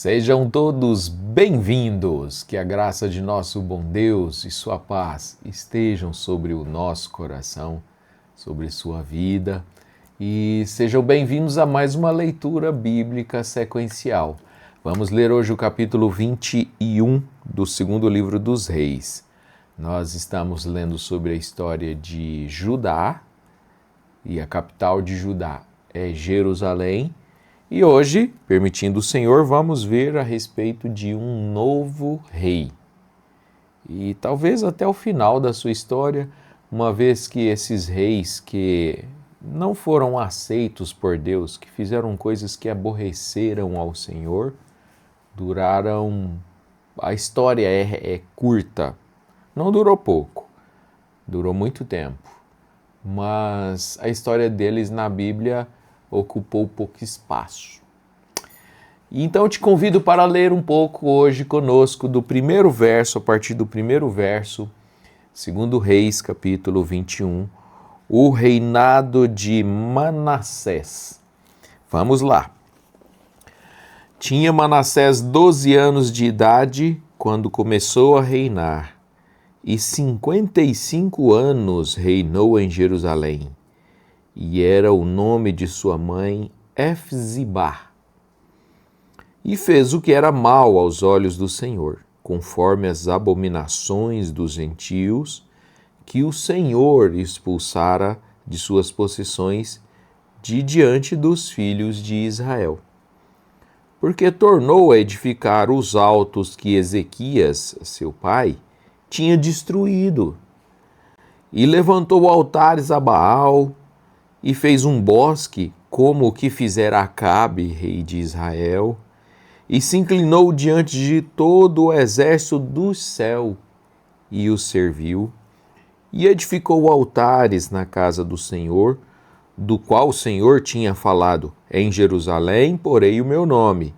Sejam todos bem-vindos, que a graça de nosso bom Deus e sua paz estejam sobre o nosso coração, sobre sua vida, e sejam bem-vindos a mais uma leitura bíblica sequencial. Vamos ler hoje o capítulo 21 do segundo livro dos Reis. Nós estamos lendo sobre a história de Judá, e a capital de Judá é Jerusalém. E hoje, permitindo o Senhor, vamos ver a respeito de um novo rei. E talvez até o final da sua história, uma vez que esses reis que não foram aceitos por Deus, que fizeram coisas que aborreceram ao Senhor, duraram... A história é curta, não durou pouco, durou muito tempo. Mas a história deles na Bíblia ocupou pouco espaço. Então eu te convido para ler um pouco hoje conosco do primeiro verso, a partir do primeiro verso, 2 Reis, capítulo 21, o reinado de Manassés. Vamos lá. Tinha Manassés 12 anos de idade quando começou a reinar, e 55 anos reinou em Jerusalém. E era o nome de sua mãe Efzibá. E fez o que era mal aos olhos do Senhor, conforme as abominações dos gentios, que o Senhor expulsara de suas possessões de diante dos filhos de Israel. Porque tornou a edificar os altos que Ezequias, seu pai, tinha destruído, e levantou altares a Baal, e fez um bosque como o que fizera Acabe, rei de Israel, e se inclinou diante de todo o exército do céu, e o serviu, e edificou altares na casa do Senhor, do qual o Senhor tinha falado: em Jerusalém porei o meu nome.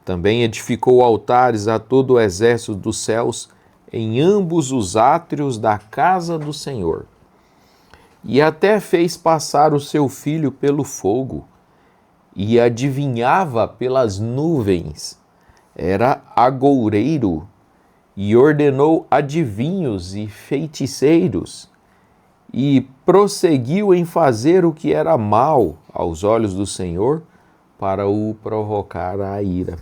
Também edificou altares a todo o exército dos céus, em ambos os átrios da casa do Senhor. E até fez passar o seu filho pelo fogo, e adivinhava pelas nuvens, era agoureiro, e ordenou adivinhos e feiticeiros, e prosseguiu em fazer o que era mal aos olhos do Senhor, para o provocar à ira.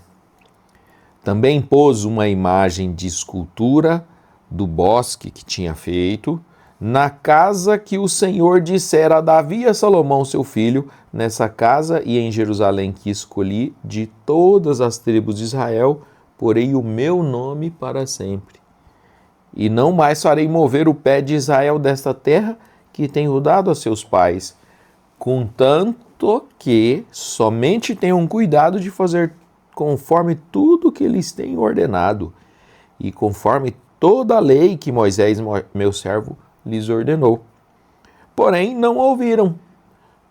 Também pôs uma imagem de escultura do bosque que tinha feito, na casa que o Senhor dissera a Davi e a Salomão, seu filho: nessa casa e em Jerusalém que escolhi, de todas as tribos de Israel, porei o meu nome para sempre. E não mais farei mover o pé de Israel desta terra que tenho dado a seus pais, contanto que somente tenham cuidado de fazer conforme tudo que eles têm ordenado, e conforme toda a lei que Moisés, meu servo, lhes ordenou. Porém, não ouviram,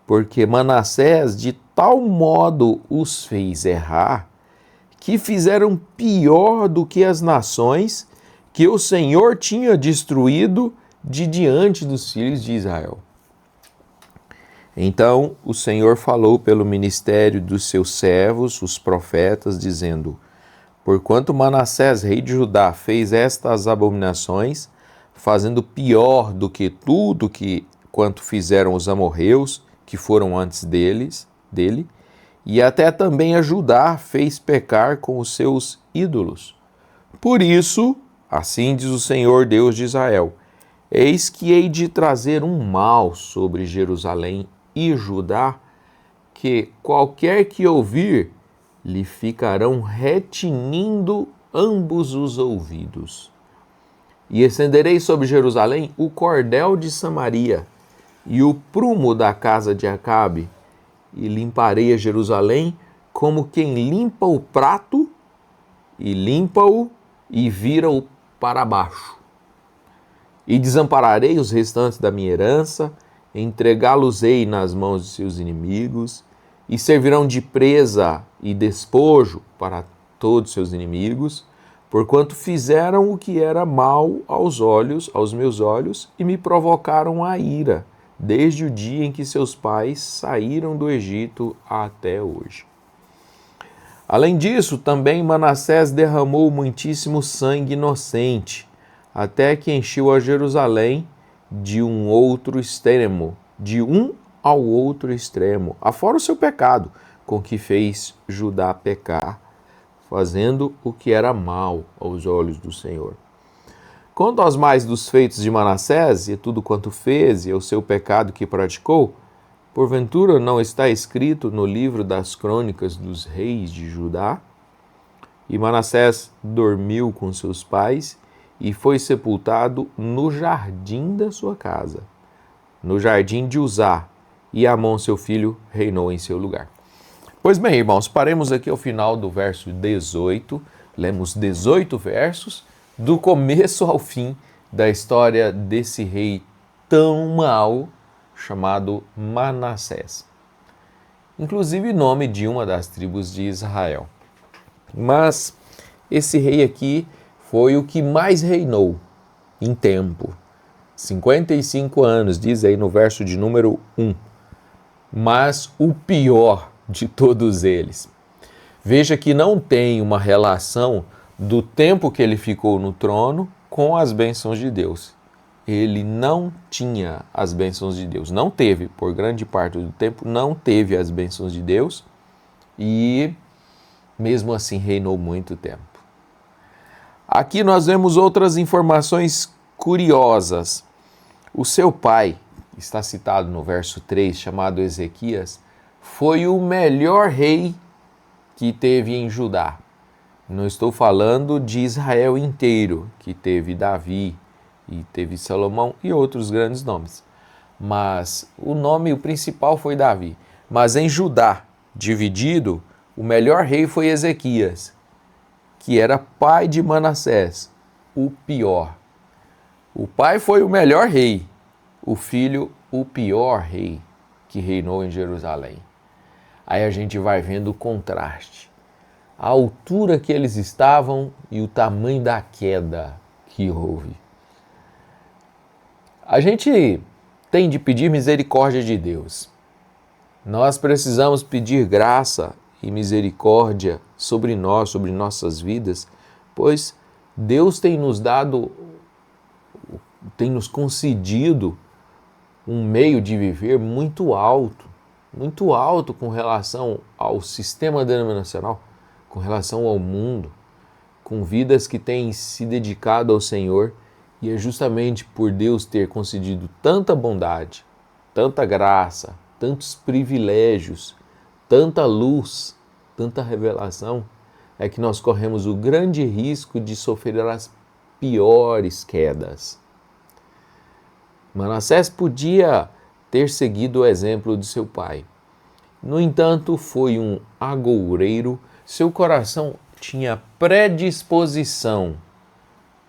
porque Manassés de tal modo os fez errar, que fizeram pior do que as nações que o Senhor tinha destruído de diante dos filhos de Israel. Então o Senhor falou pelo ministério dos seus servos, os profetas, dizendo: porquanto Manassés, rei de Judá, fez estas abominações, fazendo pior do que tudo quanto fizeram os amorreus, que foram antes dele, e até também a Judá fez pecar com os seus ídolos. Por isso, assim diz o Senhor Deus de Israel: eis que hei de trazer um mal sobre Jerusalém e Judá, que qualquer que ouvir, lhe ficarão retinindo ambos os ouvidos. E estenderei sobre Jerusalém o cordel de Samaria e o prumo da casa de Acabe, e limparei a Jerusalém como quem limpa o prato, e limpa-o e vira-o para baixo. E desampararei os restantes da minha herança, entregá-los-ei nas mãos de seus inimigos, e servirão de presa e despojo para todos seus inimigos, porquanto fizeram o que era mal aos meus olhos, e me provocaram a ira, desde o dia em que seus pais saíram do Egito até hoje. Além disso, também Manassés derramou muitíssimo sangue inocente, até que encheu a Jerusalém de um ao outro extremo, afora o seu pecado, com que fez Judá pecar, fazendo o que era mal aos olhos do Senhor. Quanto aos mais dos feitos de Manassés, e tudo quanto fez, e o seu pecado que praticou, porventura não está escrito no livro das crônicas dos reis de Judá? E Manassés dormiu com seus pais e foi sepultado no jardim da sua casa, no jardim de Uzá, e Amon, seu filho, reinou em seu lugar. Pois bem, irmãos, paremos aqui ao final do verso 18, lemos 18 versos, do começo ao fim da história desse rei tão mau chamado Manassés. Inclusive nome de uma das tribos de Israel. Mas esse rei aqui foi o que mais reinou em tempo. 55 anos, diz aí no verso de número 1. Mas o pior de todos eles. Veja que não tem uma relação do tempo que ele ficou no trono com as bênçãos de Deus. Ele não tinha as bênçãos de Deus, não teve, por grande parte do tempo, não teve as bênçãos de Deus e mesmo assim reinou muito tempo. Aqui nós vemos outras informações curiosas. O seu pai, está citado no verso 3, chamado Ezequias, foi o melhor rei que teve em Judá. Não estou falando de Israel inteiro, que teve Davi e teve Salomão e outros grandes nomes. Mas o principal foi Davi. Mas em Judá, dividido, o melhor rei foi Ezequias, que era pai de Manassés, o pior. O pai foi o melhor rei, o filho, o pior rei que reinou em Jerusalém. Aí a gente vai vendo o contraste, a altura que eles estavam e o tamanho da queda que houve. A gente tem de pedir misericórdia de Deus. Nós precisamos pedir graça e misericórdia sobre nós, sobre nossas vidas, pois Deus tem nos concedido um meio de viver muito alto com relação ao sistema denominacional, com relação ao mundo, com vidas que têm se dedicado ao Senhor, e é justamente por Deus ter concedido tanta bondade, tanta graça, tantos privilégios, tanta luz, tanta revelação, é que nós corremos o grande risco de sofrer as piores quedas. Manassés podia ter seguido o exemplo de seu pai. No entanto, foi um agoureiro, seu coração tinha predisposição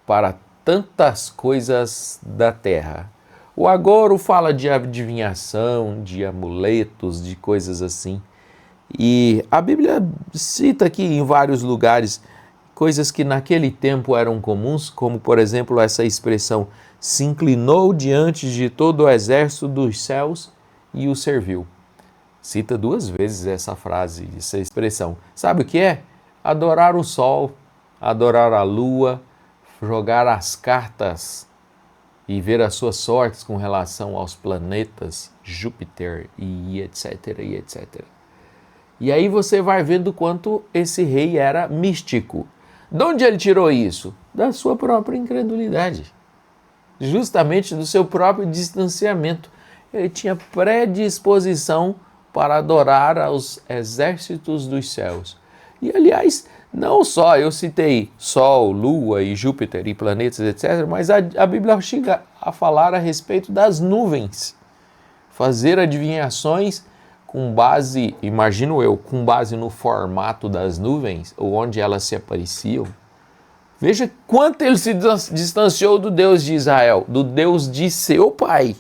para tantas coisas da terra. O agouro fala de adivinhação, de amuletos, de coisas assim. E a Bíblia cita aqui em vários lugares coisas que naquele tempo eram comuns, como por exemplo essa expressão, se inclinou diante de todo o exército dos céus e o serviu. Cita 2 vezes essa frase, essa expressão. Sabe o que é? Adorar o sol, adorar a lua, jogar as cartas e ver as suas sortes com relação aos planetas, Júpiter e etc, e etc. E aí você vai vendo quanto esse rei era místico. De onde ele tirou isso? Da sua própria incredulidade. Justamente do seu próprio distanciamento. Ele tinha predisposição para adorar aos exércitos dos céus. E, aliás, não só eu citei Sol, Lua e Júpiter e planetas, etc., mas a Bíblia chega a falar a respeito das nuvens. Fazer adivinhações com base, imagino eu, com base no formato das nuvens, ou onde elas se apareciam. Veja quanto ele se distanciou do Deus de Israel, do Deus de seu pai,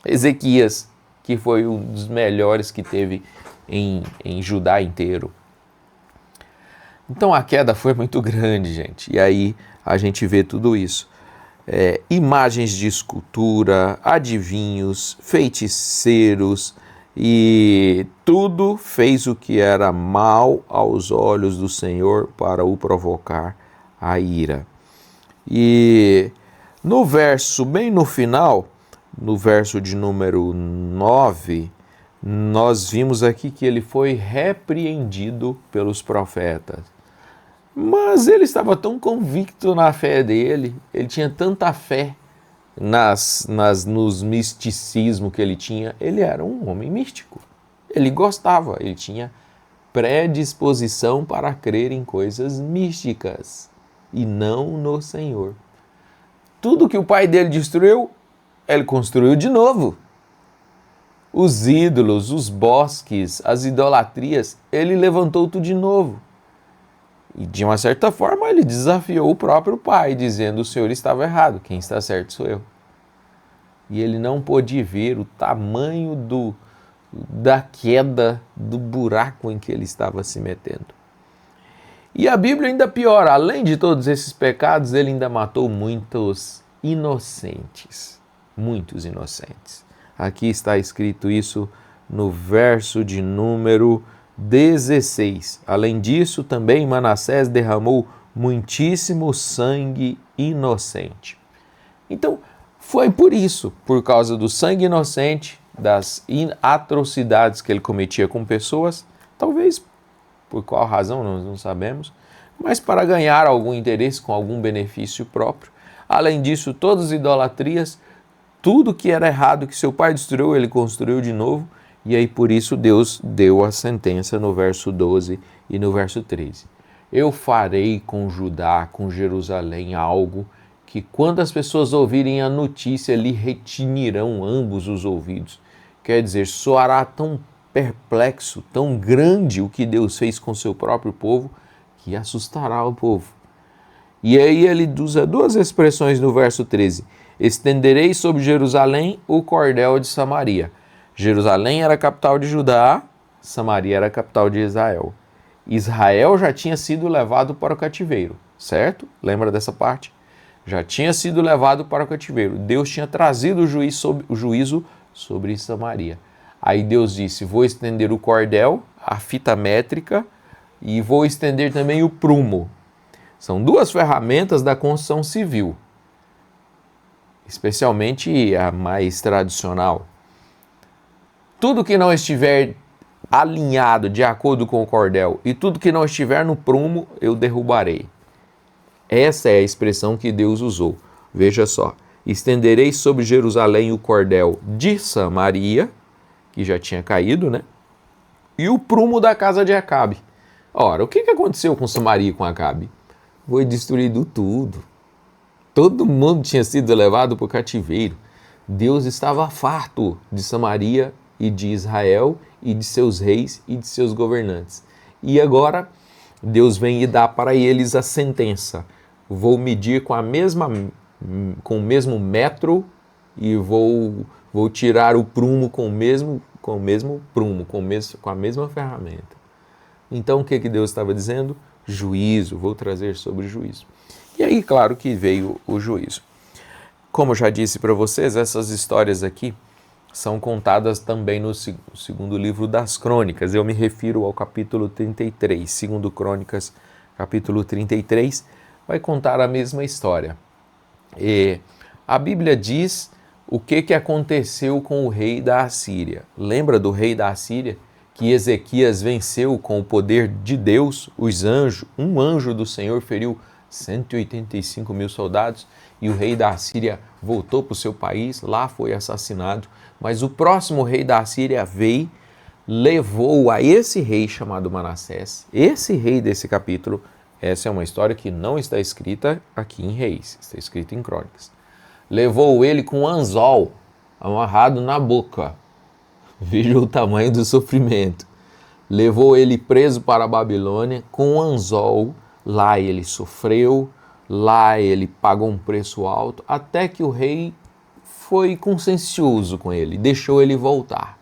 Ezequias, que foi um dos melhores que teve em Judá inteiro. Então a queda foi muito grande, gente, e aí a gente vê tudo isso. Imagens de escultura, adivinhos, feiticeiros e tudo fez o que era mal aos olhos do Senhor para o provocar a ira. E no verso, bem no final, no verso de número 9, nós vimos aqui que ele foi repreendido pelos profetas. Mas ele estava tão convicto na fé dele, ele tinha tanta fé nos misticismos que ele tinha. Ele era um homem místico. Ele gostava, ele tinha predisposição para crer em coisas místicas e não no Senhor. Tudo que o pai dele destruiu, ele construiu de novo. Os ídolos, os bosques, as idolatrias, ele levantou tudo de novo. E de uma certa forma ele desafiou o próprio pai, dizendo: o senhor estava errado, quem está certo sou eu. E ele não pôde ver o tamanho da queda, do buraco em que ele estava se metendo. E a Bíblia ainda piora, além de todos esses pecados, ele ainda matou muitos inocentes. Muitos inocentes. Aqui está escrito isso no verso de número 16. Além disso, também Manassés derramou muitíssimo sangue inocente. Então, foi por isso, por causa do sangue inocente, das atrocidades que ele cometia com pessoas, talvez por qual razão nós não sabemos, mas para ganhar algum interesse com algum benefício próprio. Além disso, todas as idolatrias, tudo que era errado que seu pai destruiu, ele construiu de novo, e aí por isso Deus deu a sentença no verso 12 e no verso 13. Eu farei com Judá, com Jerusalém, algo que quando as pessoas ouvirem a notícia, lhe retinirão ambos os ouvidos. Quer dizer, soará tão perplexo, tão grande o que Deus fez com seu próprio povo, que assustará o povo. E aí ele usa duas expressões no verso 13. Estenderei sobre Jerusalém o cordel de Samaria. Jerusalém era a capital de Judá, Samaria era a capital de Israel. Israel já tinha sido levado para o cativeiro, certo? Lembra dessa parte? Já tinha sido levado para o cativeiro. Deus tinha trazido o juízo sobre Samaria. Aí Deus disse: vou estender o cordel, a fita métrica, e vou estender também o prumo. São duas ferramentas da construção civil, especialmente a mais tradicional. Tudo que não estiver alinhado de acordo com o cordel e tudo que não estiver no prumo, eu derrubarei. Essa é a expressão que Deus usou. Veja só: estenderei sobre Jerusalém o cordel de Samaria, que já tinha caído, né? E o prumo da casa de Acabe. Ora, o que aconteceu com Samaria e com Acabe? Foi destruído tudo. Todo mundo tinha sido levado para o cativeiro. Deus estava farto de Samaria e de Israel e de seus reis e de seus governantes. E agora Deus vem e dá para eles a sentença. Vou medir com o mesmo metro e vou tirar o prumo com o mesmo prumo, com a mesma ferramenta. Então o que Deus estava dizendo? Juízo, vou trazer sobre juízo. E aí, claro que veio o juízo. Como eu já disse para vocês, essas histórias aqui são contadas também no segundo livro das Crônicas. Eu me refiro ao capítulo 33, segundo Crônicas, capítulo 33, vai contar a mesma história. E a Bíblia diz o que aconteceu com o rei da Assíria. Lembra do rei da Assíria? Que Ezequias venceu com o poder de Deus, um anjo do Senhor feriu 185 mil soldados e o rei da Assíria voltou para o seu país, lá foi assassinado. Mas o próximo rei da Assíria veio, levou a esse rei chamado Manassés, esse rei desse capítulo. Essa é uma história que não está escrita aqui em Reis, está escrita em Crônicas. Levou ele com um anzol amarrado na boca. Veja o tamanho do sofrimento. Levou ele preso para a Babilônia com um anzol. Lá ele sofreu, lá ele pagou um preço alto, até que o rei foi consciencioso com ele, deixou ele voltar.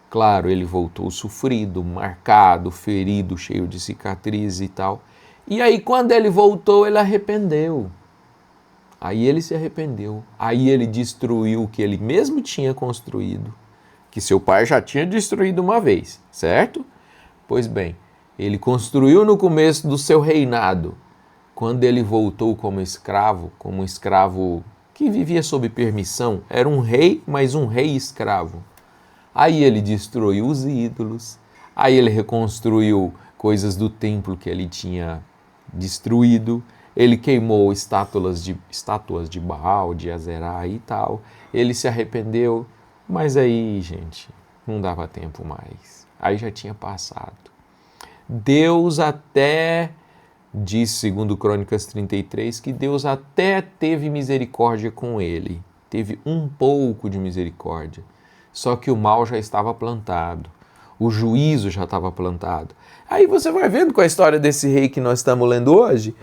Claro, ele voltou sofrido, marcado, ferido, cheio de cicatrizes e tal. E aí quando ele voltou, ele arrependeu. Aí ele se arrependeu. Aí ele destruiu o que ele mesmo tinha construído. que seu pai já tinha destruído uma vez, certo? Pois bem, ele construiu no começo do seu reinado. Quando ele voltou como um escravo que vivia sob permissão, era um rei, mas um rei escravo. Aí ele destruiu os ídolos, aí ele reconstruiu coisas do templo que ele tinha destruído, ele queimou estátuas de Baal, de Azerá e tal, ele se arrependeu, mas aí, gente, não dava tempo mais, aí já tinha passado. Deus até, diz segundo Crônicas 33, que Deus até teve misericórdia com ele, teve um pouco de misericórdia, só que o mal já estava plantado, o juízo já estava plantado. Aí você vai vendo com a história desse rei que nós estamos lendo hoje,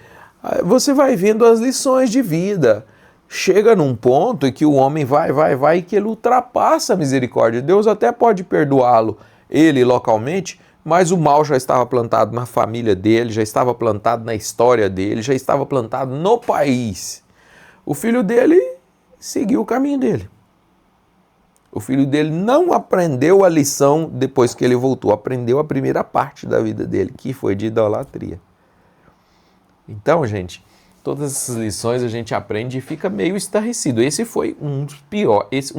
você vai vendo as lições de vida. Chega num ponto em que o homem vai, que ele ultrapassa a misericórdia. Deus até pode perdoá-lo, ele localmente, mas o mal já estava plantado na família dele, já estava plantado na história dele, já estava plantado no país. O filho dele seguiu o caminho dele. O filho dele não aprendeu a lição depois que ele voltou, aprendeu a primeira parte da vida dele, que foi de idolatria. Então, gente, todas essas lições a gente aprende e fica meio estarrecido. Esse foi um dos piores,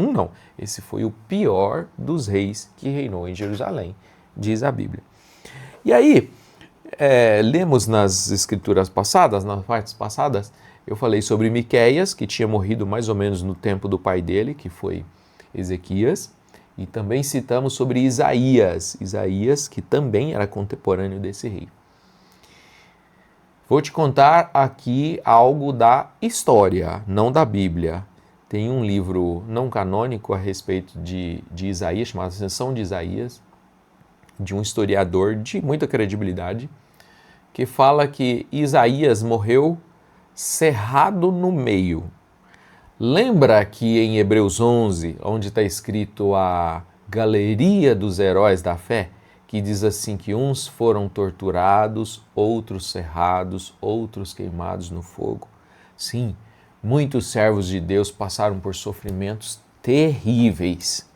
esse foi o pior dos reis que reinou em Jerusalém, diz a Bíblia. E aí, lemos nas escrituras passadas, nas partes passadas, eu falei sobre Miqueias, que tinha morrido mais ou menos no tempo do pai dele, que foi Ezequias, e também citamos sobre Isaías, que também era contemporâneo desse rei. Vou te contar aqui algo da história, não da Bíblia. Tem um livro não canônico a respeito de Isaías, chamado Ascensão de Isaías, de um historiador de muita credibilidade, que fala que Isaías morreu cerrado no meio. Lembra que em Hebreus 11, onde está escrito a galeria dos heróis da fé, que diz assim que uns foram torturados, outros cerrados, outros queimados no fogo. Sim, muitos servos de Deus passaram por sofrimentos terríveis.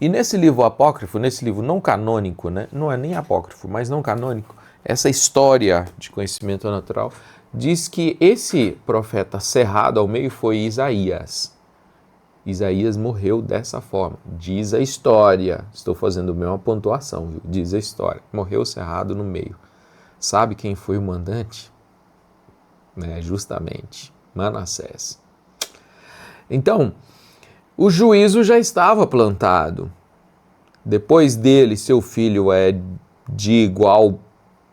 E nesse livro apócrifo, nesse livro não canônico, né? Não é nem apócrifo, mas não canônico, essa história de conhecimento natural diz que esse profeta cerrado ao meio foi Isaías. Isaías morreu dessa forma, diz a história. Estou fazendo a mesma pontuação, viu? Diz a história. Morreu cerrado no meio. Sabe quem foi o mandante? Justamente, Manassés. Então, o juízo já estava plantado. Depois dele, seu filho é de igual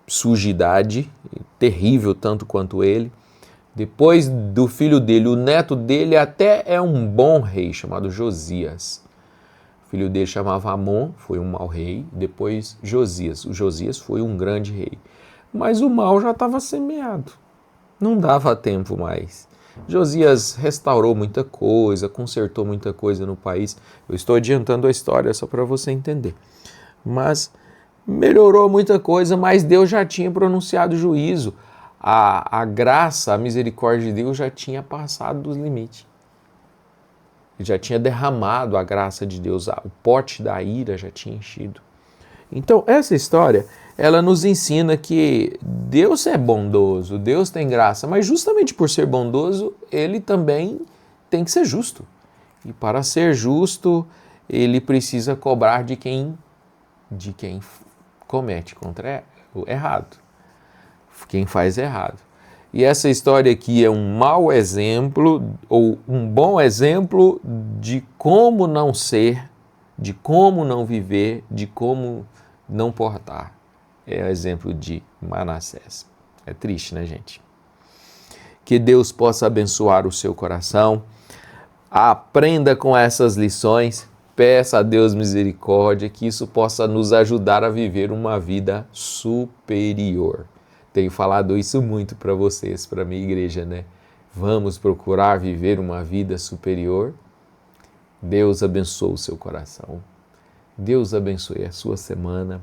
sujidade, terrível tanto quanto ele. Depois do filho dele, o neto dele até é um bom rei, chamado Josias. O filho dele chamava Amon, foi um mau rei. Depois Josias. O Josias foi um grande rei. Mas o mal já estava semeado. Não dava tempo mais. Josias restaurou muita coisa, consertou muita coisa no país. Eu estou adiantando a história só para você entender. Mas melhorou muita coisa, mas Deus já tinha pronunciado juízo. A graça, a misericórdia de Deus já tinha passado dos limites. Já tinha derramado a graça de Deus, o pote da ira já tinha enchido. Então, essa história, ela nos ensina que Deus é bondoso, Deus tem graça, mas justamente por ser bondoso, ele também tem que ser justo. E para ser justo, ele precisa cobrar de quem comete contra o errado. Quem faz errado. E essa história aqui é um mau exemplo, ou um bom exemplo de como não ser, de como não viver, de como não portar. É o exemplo de Manassés. É triste, né, gente? Que Deus possa abençoar o seu coração. Aprenda com essas lições. Peça a Deus misericórdia, que isso possa nos ajudar a viver uma vida superior. Tenho falado isso muito para vocês, para a minha igreja, né? Vamos procurar viver uma vida superior. Deus abençoe o seu coração. Deus abençoe a sua semana.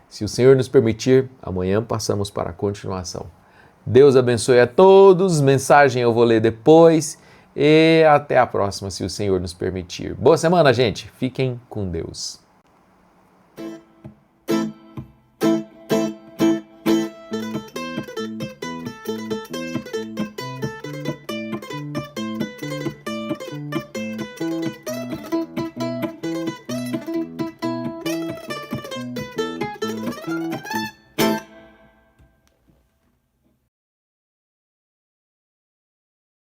Se o Senhor nos permitir, amanhã passamos para a continuação. Deus abençoe a todos. Mensagem eu vou ler depois. e até a próxima, se o Senhor nos permitir. Boa semana, gente. Fiquem com Deus.